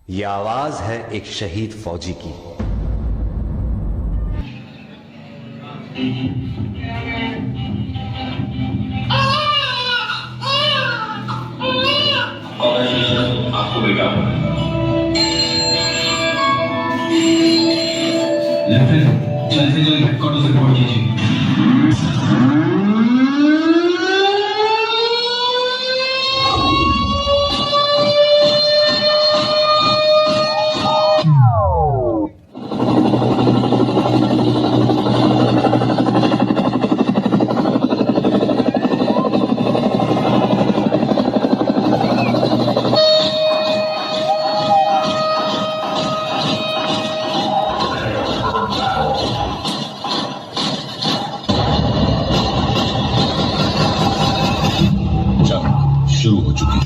ये आवाज है एक शहीद फौजी की। आपको बेटा लेफ्टिनेंट जल्द से जल्द हेडक्वार्टर से रिपोर्ट कीजिए। शुरू हो चुकी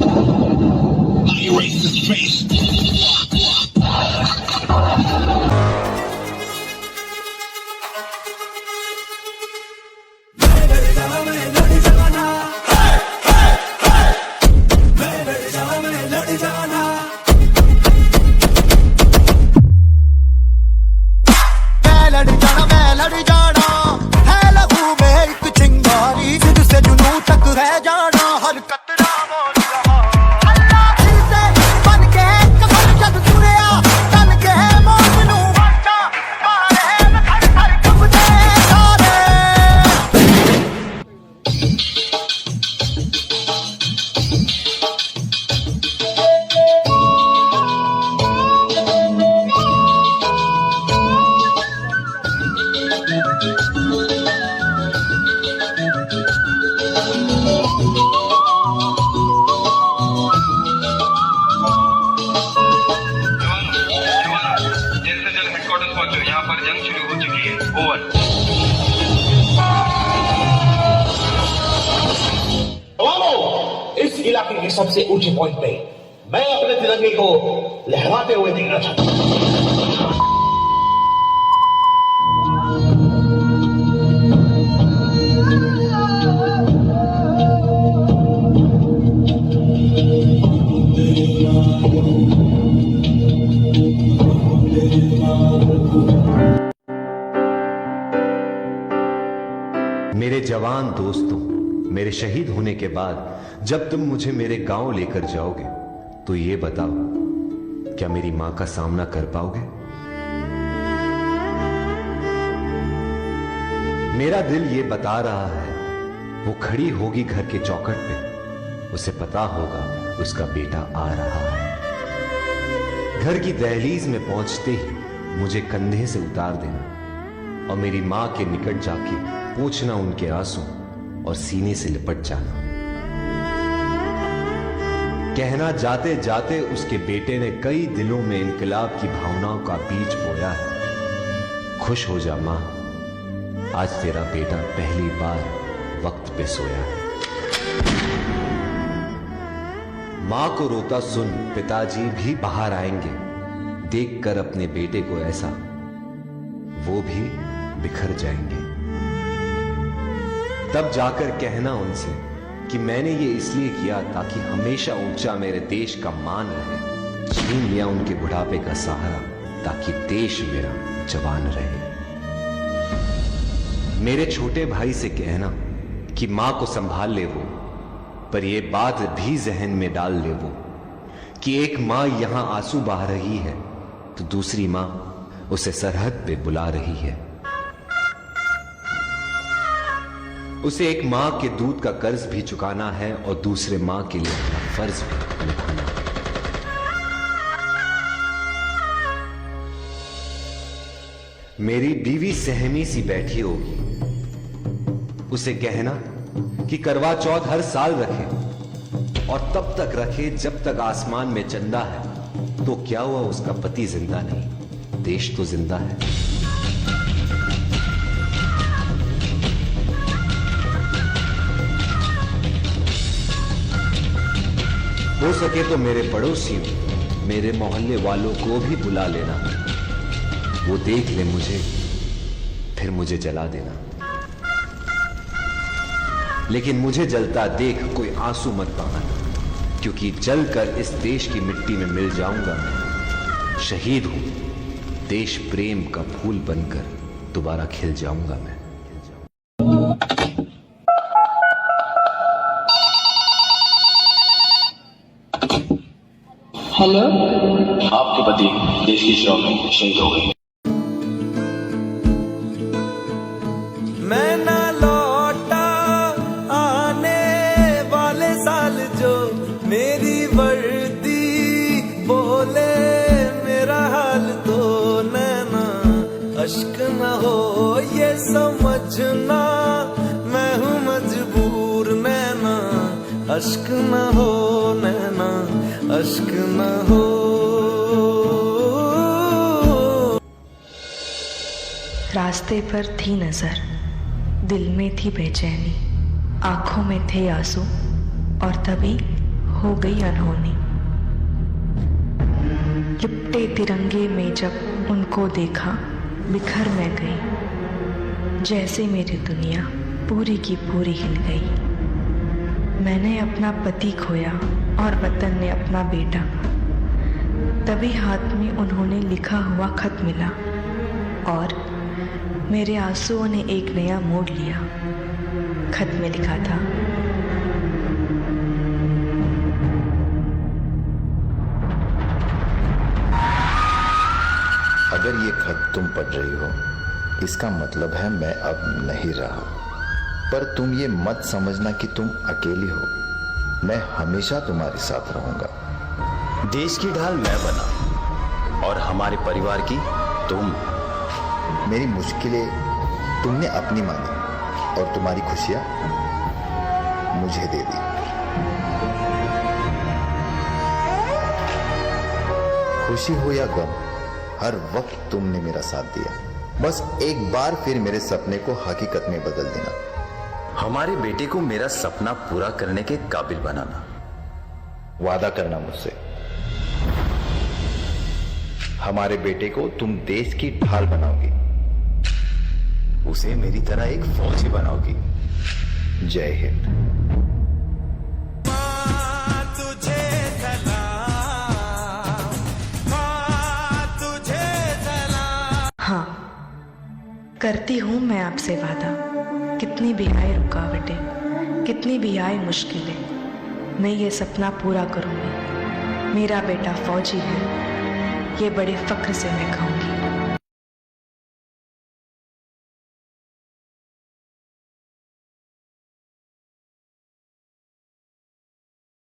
इलाके के सबसे ऊंचे पॉइंट पे मैं अपने तिरंगे को लहराते हुए देखना चाहता हूं। मेरे जवान दोस्तों, मेरे शहीद होने के बाद जब तुम मुझे मेरे गांव लेकर जाओगे तो ये बताओ, क्या मेरी मां का सामना कर पाओगे? मेरा दिल ये बता रहा है, वो खड़ी होगी घर के चौखट पे, उसे पता होगा उसका बेटा आ रहा है। घर की दहलीज में पहुंचते ही मुझे कंधे से उतार देना और मेरी मां के निकट जाके पूछना उनके आंसू और सीने से लिपट जाना। कहना जाते जाते उसके बेटे ने कई दिलों में इनकलाब की भावनाओं का बीज बोया है। खुश हो जा मां, आज तेरा बेटा पहली बार वक्त पे सोया है। मां को रोता सुन पिताजी भी बाहर आएंगे, देखकर अपने बेटे को ऐसा वो भी बिखर जाएंगे। तब जाकर कहना उनसे कि मैंने ये इसलिए किया ताकि हमेशा ऊंचा मेरे देश का मान रहे। छीन लिया उनके बुढ़ापे का सहारा ताकि देश मेरा जवान रहे। मेरे छोटे भाई से कहना कि मां को संभाल ले वो, पर ये बात भी जहन में डाल ले वो कि एक मां यहां आंसू बहा रही है तो दूसरी मां उसे सरहद पे बुला रही है। उसे एक मां के दूध का कर्ज भी चुकाना है और दूसरे मां के लिए अपना फर्ज भी निभाना है। मेरी बीवी सहमी सी बैठी होगी, उसे कहना कि करवा चौथ हर साल रखे और तब तक रखे जब तक आसमान में चंदा है। तो क्या हुआ, उसका पति जिंदा नहीं, देश तो जिंदा है। हो सके तो मेरे पड़ोसियों, मेरे मोहल्ले वालों को भी बुला लेना, वो देख ले मुझे, फिर मुझे जला देना। लेकिन मुझे जलता देख कोई आंसू मत बहाना, क्योंकि जलकर इस देश की मिट्टी में मिल जाऊंगा शहीद हूं, देश प्रेम का फूल बनकर दोबारा खिल जाऊंगा मैं। हेलो, आपके पति देश की सेवा में शहीद हो गए। मैं ना लौटा आने वाले साल जो मेरी वर्दी बोले मेरा हाल तो नैना अश्क न हो ये समझना मैं हूँ मजबूर नैना अश्क न हो नैना अश्क न हो। रास्ते पर थी नजर, दिल में थी बेचैनी, आंखों में थे आंसू और तभी हो गई अनहोनी। लिपटे तिरंगे में जब उनको देखा बिखर मैं गई, जैसे मेरी दुनिया पूरी की पूरी हिल गई। मैंने अपना पति खोया और वतन ने अपना बेटा, तभी हाथ में उन्होंने लिखा हुआ खत मिला और मेरे आंसुओं ने एक नया मोड़ लिया। खत में लिखा था, अगर ये खत तुम पढ़ रही हो इसका मतलब है मैं अब नहीं रहा, पर तुम ये मत समझना कि तुम अकेली हो, मैं हमेशा तुम्हारे साथ रहूंगा। देश की ढाल मैं बना और हमारे परिवार की तुम। मेरी मुश्किलें तुमने अपनी मानी और तुम्हारी खुशियां मुझे दे दी। खुशी हो या गम, हर वक्त तुमने मेरा साथ दिया। बस एक बार फिर मेरे सपने को हकीकत में बदल देना। हमारे बेटे को मेरा सपना पूरा करने के काबिल बनाना। वादा करना मुझसे, हमारे बेटे को तुम देश की ढाल बनाओगी, उसे मेरी तरह एक फौजी बनाओगी। जय हिंद। हाँ, करती हूँ मैं आपसे वादा, कितनी भी आए रुकावटें, कितनी भी आए मुश्किलें, मैं ये सपना पूरा करूँगी। मेरा बेटा फौजी है, ये बड़े फक्र से मैं कहूँगी।